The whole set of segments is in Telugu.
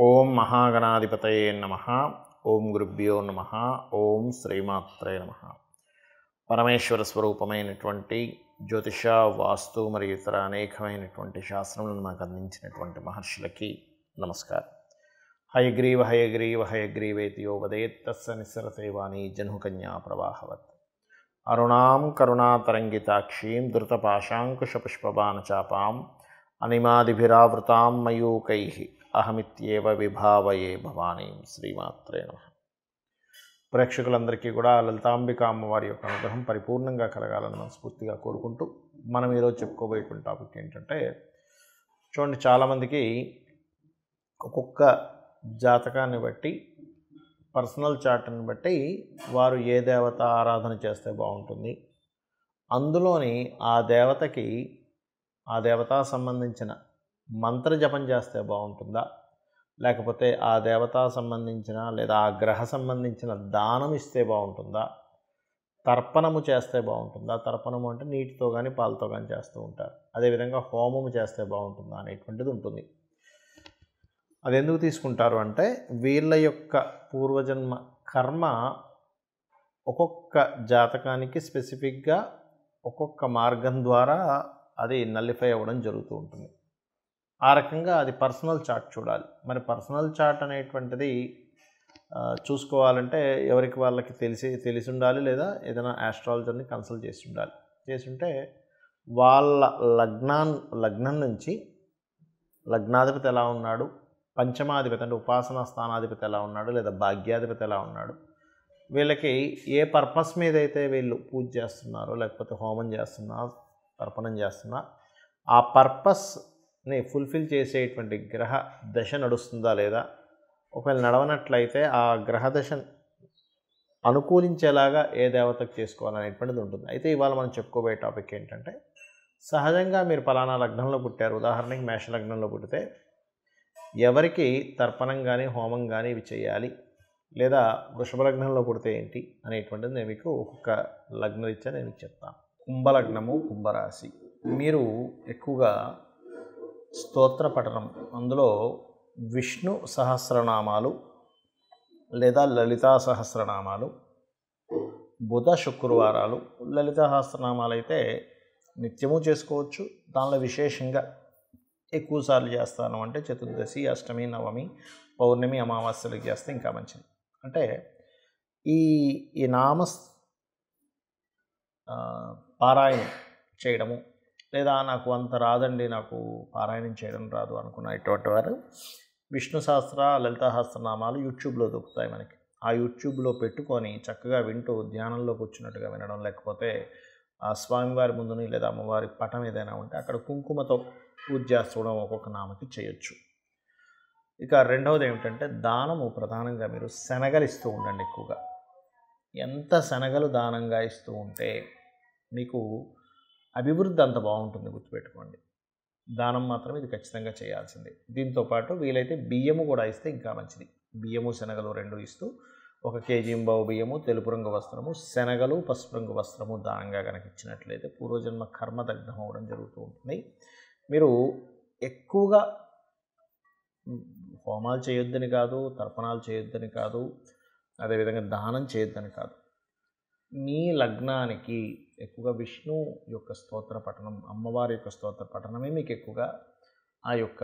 ఓం మహాగణాధిపతయే నమః. ఓం గురుభ్యో నమః. ఓం శ్రీమాత్రే నమః. పరమేశ్వర స్వరూపమైనటువంటి జ్యోతిష, వాస్తు మరియు ఇతర అనేకమైనటువంటి శాస్త్రములను మనకు అందించినటువంటి మహర్షులకి నమస్కారం. హయగ్రీవ హయగ్రీవ హయగ్రీవేతి యో వదేత్ తస్య నిస్సరతే వాణి జహ్నుకన్యా ప్రవాహవత్. అరుణాం కరుణాతరంగితాక్షీం ధృతపాశాంకుశపుష్పబాణచాపాం అనిమాదిభిరావృతాం మయూకైః అహమిత్యేవ విభావయే భవానీం. శ్రీమాత్రే నమః. ప్రేక్షకులందరికీ కూడా లలితాంబిక అమ్మవారి యొక్క అనుగ్రహం పరిపూర్ణంగా కలగాలని మనస్ఫూర్తిగా కోరుకుంటూ మనం ఈరోజు చెప్పుకోబోయేటువంటి టాపిక్ ఏంటంటే, చూడండి, చాలామందికి ఒక్కొక్క జాతకాన్ని బట్టి, పర్సనల్ చార్ట్ని బట్టి వారు ఏ దేవత ఆరాధన చేస్తే బాగుంటుంది, అందులోని ఆ దేవతకి ఆ దేవతా సంబంధించిన మంత్ర జపం చేస్తే బాగుంటుందా, లేకపోతే ఆ దేవతా సంబంధించిన లేదా ఆ గ్రహ సంబంధించిన దానం ఇస్తే బాగుంటుందా, తర్పణము చేస్తే బాగుంటుందా, తర్పణము అంటే నీటితో కానీ పాలతో కానీ చేస్తూ ఉంటారు, అదేవిధంగా హోమము చేస్తే బాగుంటుందా అనేటువంటిది ఉంటుంది. అది ఎందుకు తీసుకుంటారు అంటే, వీళ్ళ యొక్క పూర్వజన్మ కర్మ ఒక్కొక్క జాతకానికి స్పెసిఫిక్గా ఒక్కొక్క మార్గం ద్వారా అది నల్లిఫై అవ్వడం జరుగుతూ ఉంటుంది. ఆ రకంగా అది పర్సనల్ చార్ట్ చూడాలి. మరి పర్సనల్ చార్ట్ అనేటువంటిది చూసుకోవాలంటే ఎవరికి వాళ్ళకి తెలిసి ఉండాలి, లేదా ఏదైనా ఆస్ట్రాలజర్ని కన్సల్ట్ చేసి ఉంటే వాళ్ళ లగ్నం నుంచి లగ్నాధిపతి ఎలా ఉన్నాడు, పంచమాధిపతి అంటే ఉపాసనా స్థానాధిపతి ఎలా ఉన్నాడు, లేదా భాగ్యాధిపతి ఎలా ఉన్నాడు, వీళ్ళకి ఏ పర్పస్ మీద అయితే వీళ్ళు పూజ చేస్తున్నారో, లేకపోతే హోమం చేస్తున్నా, తర్పణం చేస్తున్నా, ఆ పర్పస్ని ఫుల్ఫిల్ చేసేటువంటి గ్రహ దశ నడుస్తుందా లేదా, ఒకవేళ నడవనట్లయితే ఆ గ్రహ దశ అనుకూలించేలాగా ఏ దేవతకు చేసుకోవాలనేటువంటిది ఉంటుంది. అయితే ఇవాళ మనం చెప్పుకోబోయే టాపిక్ ఏంటంటే, సహజంగా మీరు పలానా లగ్నంలో పుట్టారు, ఉదాహరణకి మేష లగ్నంలో పుట్టితే ఎవరికి తర్పణం కానీ హోమం కానీ ఇవి చేయాలి, లేదా వృషభ లగ్నంలో పుడితే ఏంటి అనేటువంటిది నేను మీకు ఒక్కొక్క లగ్నరీత్యా నేను చెప్తాను. కుంభలగ్నము, కుంభరాశి, మీరు ఎక్కువగా స్తోత్ర పఠనం, అందులో విష్ణు సహస్రనామాలు లేదా లలితా సహస్రనామాలు, బుధ శుక్రవారాలు, లలితా సహస్రనామాలు అయితే నిత్యము చేసుకోవచ్చు. దానిలో విశేషంగా ఎక్కువసార్లు చేస్తాను అంటే చతుర్దశి, అష్టమి, నవమి, పౌర్ణమి, అమావాస్యలకు చేస్తే ఇంకా మంచిది. అంటే ఈ నామ పారాయణం చేయడము, లేదా నాకు అంత రాదండి, నాకు పారాయణం చేయడం రాదు అనుకున్నటువంటి వారు విష్ణు సహస్ర, లలితా సహస్రనామాలు యూట్యూబ్లో దొరుకుతాయి మనకి. ఆ యూట్యూబ్లో పెట్టుకొని చక్కగా వింటూ ధ్యానంలో కూర్చున్నట్టుగా వినడం, లేకపోతే ఆ స్వామివారి ముందుని లేదా అమ్మవారి పటం ఏదైనా ఉంటే అక్కడ కుంకుమతో పూజ చేస్తూడడం ఒక్కొక్క నామకి చేయొచ్చు. ఇక రెండవది ఏమిటంటే, దానము ప్రధానంగా మీరు శనగలు ఇస్తూ ఉండండి. ఎక్కువగా ఎంత శనగలు దానంగా ఇస్తూ ఉంటే మీకు అభివృద్ధి అంత బాగుంటుంది, గుర్తుపెట్టుకోండి. దానం మాత్రం ఇది ఖచ్చితంగా చేయాల్సిందే. దీంతోపాటు వీలైతే బియ్యము కూడా ఇస్తే ఇంకా మంచిది. బియ్యము శనగలు రెండు ఇస్తూ 1 కేజీ బియ్యము, తెలుపు రంగు వస్త్రము, శనగలు, పసుపు రంగు వస్త్రము దానంగా కనుక ఇచ్చినట్లయితే పూర్వజన్మ కర్మ దగ్ధం అవ్వడం జరుగుతూ ఉంటుంది. మీరు ఎక్కువగా హోమాలు చేయొద్దని కాదు, తర్పణాలు చేయొద్దని కాదు, అదేవిధంగా దానం చేయొద్దని కాదు. మీ లగ్నానికి ఎక్కువగా విష్ణు యొక్క స్తోత్ర పఠనం, అమ్మవారి యొక్క స్తోత్ర పఠనమే మీకు ఎక్కువగా ఆ యొక్క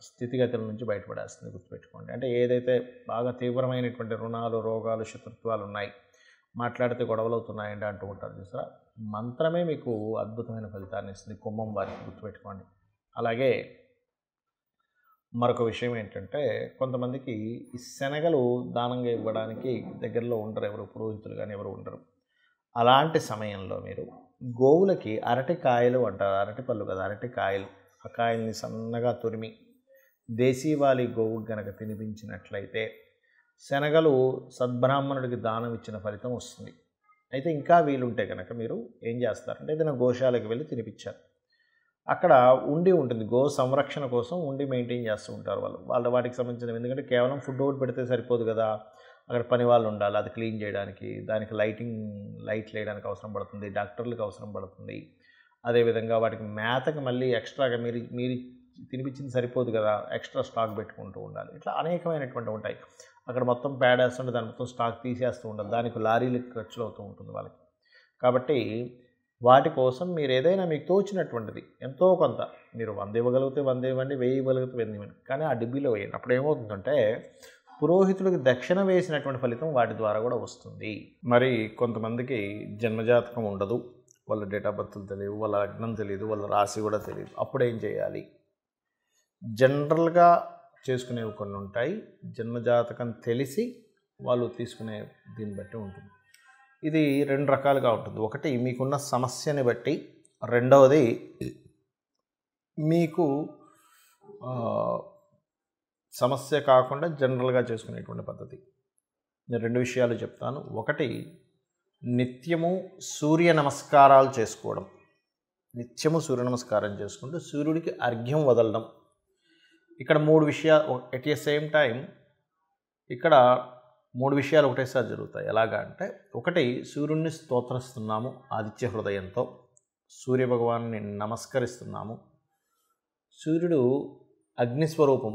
స్థితిగతుల నుంచి బయటపడేస్తుంది, గుర్తుపెట్టుకోండి. అంటే ఏదైతే బాగా తీవ్రమైనటువంటి రుణాలు, రోగాలు, శత్రుత్వాలు ఉన్నాయి, మాట్లాడితే గొడవలు అవుతున్నాయండి అంటూ ఉంటారు చూసారా, మంత్రమే మీకు అద్భుతమైన ఫలితాన్ని ఇస్తుంది, కుంభం వారికి, గుర్తుపెట్టుకోండి. అలాగే మరొక విషయం ఏంటంటే, కొంతమందికి ఈ శనగలు దానంగా ఇవ్వడానికి దగ్గరలో ఉండరు, ఎవరు పురోహితులు కానీ ఎవరు ఉండరు. అలాంటి సమయంలో మీరు గోవులకి అరటికాయలు అంటారు, అరటిపళ్ళు కదా, అరటికాయలు, ఆ కాయల్ని సన్నగా తురిమి దేశీవాలి గోవుకి గనక తినిపించినట్లయితే శనగలు సద్బ్రాహ్మణుడికి దానం ఇచ్చిన ఫలితం వస్తుంది. అయితే ఇంకా వీలుంటే కనుక మీరు ఏం చేస్తారంటే, ఏదైనా గోశాలకు వెళ్ళి తినిపించారు, అక్కడ ఉండి ఉంటుంది, గో సంరక్షణ కోసం ఉండి మెయింటైన్ చేస్తూ ఉంటారు వాళ్ళు వాటికి సంబంధించిన. ఎందుకంటే కేవలం ఫుడ్ ఒకటి పెడితే సరిపోదు కదా, అక్కడ పని వాళ్ళు ఉండాలి, అది క్లీన్ చేయడానికి, దానికి లైట్లు వేయడానికి అవసరం పడుతుంది, డాక్టర్లకు అవసరం పడుతుంది. అదేవిధంగా వాటికి మేతకి మళ్ళీ ఎక్స్ట్రాగా మీరు తినిపించింది సరిపోదు కదా, ఎక్స్ట్రా స్టాక్ పెట్టుకుంటూ ఉండాలి. ఇట్లా అనేకమైనటువంటివి ఉంటాయి. అక్కడ మొత్తం పేడేస్తుంటే దాని మొత్తం స్టాక్ తీసేస్తూ ఉండాలి, దానికి లారీలకు ఖర్చులు అవుతూ ఉంటుంది వాళ్ళకి. కాబట్టి వాటి కోసం మీరు ఏదైనా మీకు తోచినటువంటిది ఎంతో కొంత, మీరు 100 ఇవ్వగలిగితే 100 ఇవ్వండి, 1000 ఇవ్వగలిగితే 1000 ఇవ్వండి, కానీ ఆ డిబ్బీలో వేయండి. అప్పుడు ఏమవుతుందంటే పురోహితుడికి దక్షిణ వేసినటువంటి ఫలితం వాటి ద్వారా కూడా వస్తుంది. మరి కొంతమందికి జన్మజాతకం ఉండదు, వాళ్ళ డేట్ ఆఫ్ బర్త్లు తెలియదు, వాళ్ళ లగ్నం తెలియదు, వాళ్ళ రాశి కూడా తెలియదు. అప్పుడు ఏం చేయాలి? జనరల్గా చేసుకునేవి కొన్ని ఉంటాయి, జన్మజాతకం తెలిసి వాళ్ళు తీసుకునే దీన్ని బట్టి ఉంటుంది. ఇది 2 రకాలుగా ఉంటుంది. ఒకటి మీకున్న సమస్యని బట్టి, రెండవది మీకు సమస్య కాకుండా జనరల్గా చేసుకునేటువంటి పద్ధతి. నేను 2 విషయాలు చెప్తాను. ఒకటి, నిత్యము సూర్య నమస్కారాలు చేసుకోవడం. నిత్యము సూర్య నమస్కారం చేసుకుంటూ సూర్యుడికి అర్ఘ్యం వదలడం. ఇక్కడ 3 విషయాలు ఎట్ ఏ సేమ్ టైం, ఇక్కడ 3 విషయాలు ఒకటేసారి జరుగుతాయి. ఎలాగా అంటే, ఒకటి, సూర్యుడిని స్తోత్రిస్తున్నాము ఆదిత్య హృదయంతో, సూర్యభగవాన్ని నమస్కరిస్తున్నాము. సూర్యుడు అగ్నిస్వరూపం,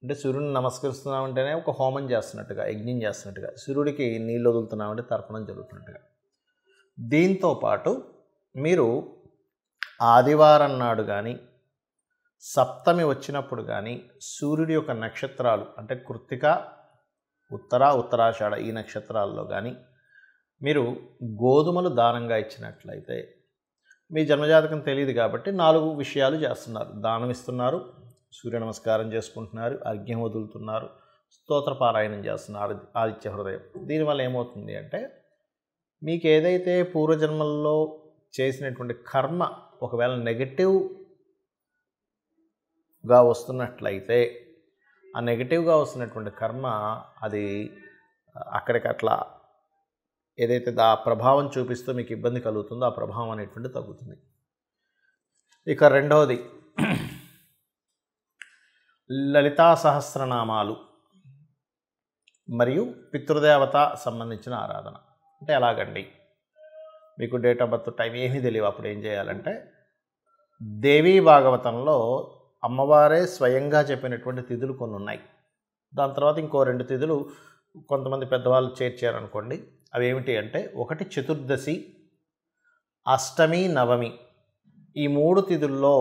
అంటే సూర్యుడిని నమస్కరిస్తున్నామంటేనే ఒక హోమం చేస్తున్నట్టుగా, యజ్ఞం చేస్తున్నట్టుగా, సూర్యుడికి నీళ్ళు వదులుతున్నామంటే తర్పణం జరుగుతున్నట్టుగా. దీంతో పాటు మీరు ఆదివారం నాడు కానీ, సప్తమి వచ్చినప్పుడు కానీ, సూర్యుడి యొక్క నక్షత్రాలు అంటే కృత్తిక, ఉత్తరాషాఢ ఈ నక్షత్రాల్లో కానీ మీరు గోధుమలు దానంగా ఇచ్చినట్లయితే, మీ జన్మజాతకం తెలియదు కాబట్టి 4 విషయాలు చేస్తున్నారు. దానం ఇస్తున్నారు, సూర్య నమస్కారం చేసుకుంటున్నారు, అర్ఘ్యం వదులుతున్నారు, స్తోత్రపారాయణం చేస్తున్నారు ఆదిత్య హృదయం. దీనివల్ల ఏమవుతుంది అంటే, మీకు ఏదైతే పూర్వజన్మల్లో చేసినటువంటి కర్మ ఒకవేళ నెగటివ్గా వస్తున్నట్లయితే, ఆ నెగటివ్గా వస్తున్నటువంటి కర్మ అది అక్కడికట్లా ఏదైతే ఆ ప్రభావం చూపిస్తూ మీకు ఇబ్బంది కలుగుతుందో ఆ ప్రభావం అనేటువంటి తగ్గుతుంది. ఇక రెండవది, లలితా సహస్రనామాలు మరియు పితృదేవత సంబంధించిన ఆరాధన. అంటే ఎలాగండి? మీకు డేట్ ఆఫ్ బర్త్ టైం ఏమీ తెలియవు, అప్పుడు ఏం చేయాలంటే, దేవీ భాగవతంలో అమ్మవారే స్వయంగా చెప్పినటువంటి తిథులు కొన్ని ఉన్నాయి. దాని తర్వాత ఇంకో 2 తిథులు కొంతమంది పెద్దవాళ్ళు చేర్చారనుకోండి. అవి ఏమిటి అంటే, ఒకటి చతుర్దశి, అష్టమి, నవమి. ఈ 3 తిథుల్లో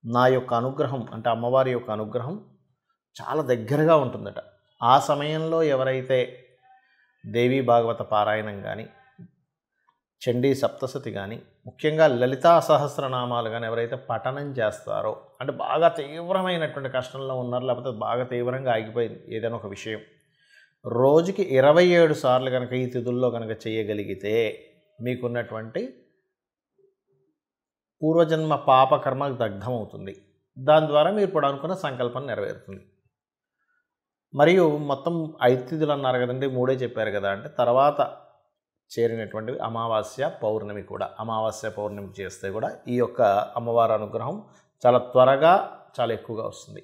నా యొక్క అనుగ్రహం అంటే అమ్మవారి యొక్క అనుగ్రహం చాలా దగ్గరగా ఉంటుందట. ఆ సమయంలో ఎవరైతే దేవీ భాగవత పారాయణం కానీ, చండీ సప్తశతి కానీ, ముఖ్యంగా లలితా సహస్రనామాలు కానీ ఎవరైతే పఠనం చేస్తారో, అంటే బాగా తీవ్రమైనటువంటి కష్టంలో ఉన్నారు, లేకపోతే బాగా తీవ్రంగా ఆగిపోయింది ఏదైనా ఒక విషయం, రోజుకి 27 సార్లు కనుక ఈ తిథుల్లో కనుక చేయగలిగితే మీకున్నటువంటి పూర్వజన్మ పాపకర్మ దగ్ధమవుతుంది. దాని ద్వారా మీరు ఇప్పుడు అనుకున్న సంకల్పం నెరవేరుతుంది. మరియు మొత్తం 5 తిథులు అన్నారు కదండి, 3 చెప్పారు కదా అంటే, తర్వాత చేరినటువంటివి అమావాస్య, పౌర్ణమి కూడా. అమావాస్య, పౌర్ణమి చేస్తే కూడా ఈ యొక్క అమ్మవారి అనుగ్రహం చాలా త్వరగా చాలా ఎక్కువగా వస్తుంది.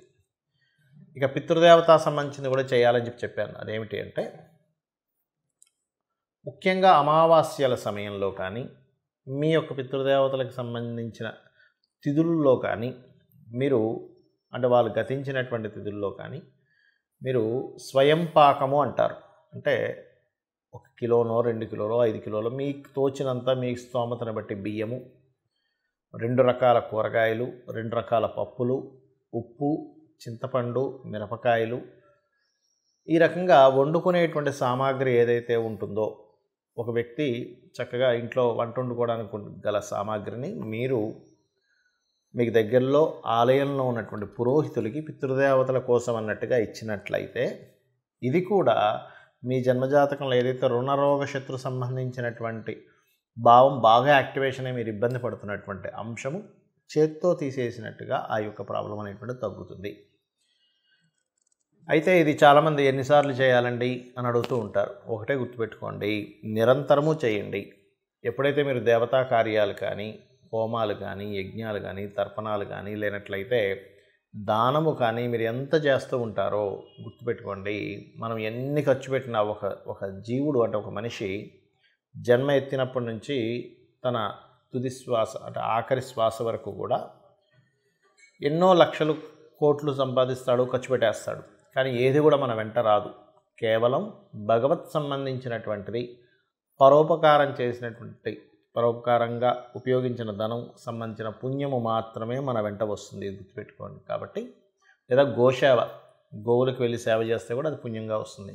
ఇక పితృదేవత సంబంధించింది కూడా చేయాలని చెప్పాను. అదేమిటి అంటే, ముఖ్యంగా అమావాస్యల సమయంలో కానీ, మీ యొక్క పితృదేవతలకు సంబంధించిన తిథుల్లో కానీ మీరు, అంటే వాళ్ళు గతించినటువంటి తిథుల్లో కానీ మీరు స్వయం పాకము అంటారు. అంటే 1 కిలోనో 2 కిలోలో 5 కిలోలో మీకు తోచినంత మీ స్తోమతను బట్టి బియ్యము, 2 రకాల కూరగాయలు, 2 రకాల పప్పులు, ఉప్పు, చింతపండు, మిరపకాయలు, ఈ రకంగా వండుకునేటువంటి సామాగ్రి ఏదైతే ఉంటుందో, ఒక వ్యక్తి చక్కగా ఇంట్లో వంట వండుకోవడానికి గల సామాగ్రిని మీరు మీకు దగ్గరలో ఆలయంలో ఉన్నటువంటి పురోహితులకి పితృదేవతల కోసం అన్నట్టుగా ఇచ్చినట్లయితే, ఇది కూడా మీ జన్మజాతకంలో ఏదైతే రుణరోగ శత్రు సంబంధించినటువంటి భావం బాగా యాక్టివేషన్ అయ్యి మీరు ఇబ్బంది పడుతున్నటువంటి అంశము చేత్తో తీసేసినట్టుగా ఆ యొక్క ప్రాబ్లం అనేటువంటిది తగ్గుతుంది. అయితే ఇది చాలామంది ఎన్నిసార్లు చేయాలండి అని అడుగుతూ ఉంటారు. ఒకటే గుర్తుపెట్టుకోండి, నిరంతరము చేయండి. ఎప్పుడైతే మీరు దేవతా కార్యాలు కానీ, హోమాలు కానీ, యజ్ఞాలు కానీ, తర్పణాలు కానీ, లేనట్లయితే దానము కానీ మీరు ఎంత చేస్తూ ఉంటారో గుర్తుపెట్టుకోండి, మనం ఎన్ని ఖర్చు పెట్టినా ఒక జీవుడు అంటే ఒక మనిషి జన్మ ఎత్తినప్పటి నుంచి తన తుది శ్వాస అంటే ఆఖరి శ్వాస వరకు కూడా ఎన్నో లక్షలు కోట్లు సంపాదిస్తాడు, ఖర్చు పెట్టేస్తాడు, కానీ ఏది కూడా మన వెంట రాదు. కేవలం భగవత్ సంబంధించినటువంటిది, పరోపకారంగా ఉపయోగించిన ధనం సంబంధించిన పుణ్యము మాత్రమే మన వెంట వస్తుంది, గుర్తుపెట్టుకోండి. కాబట్టి లేదా గోసేవ, గోవులకు వెళ్ళి సేవ చేస్తే కూడా అది పుణ్యంగా వస్తుంది.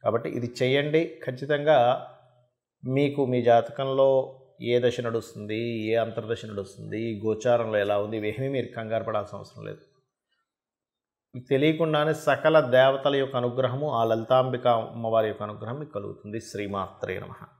కాబట్టి ఇది చేయండి. ఖచ్చితంగా మీకు మీ జాతకంలో ఏ దశ నడుస్తుంది, ఏ అంతర్దశ నడుస్తుంది, గోచారంలో ఎలా ఉంది, ఇవేమీ మీరు కంగారు పడాల్సిన అవసరం లేదు. తెలియకుండానే సకల దేవతల యొక్క అనుగ్రహము, ఆ లలితాంబిక అమ్మవారి యొక్క అనుగ్రహం మీకు కలుగుతుంది. శ్రీమాత్రే నమః.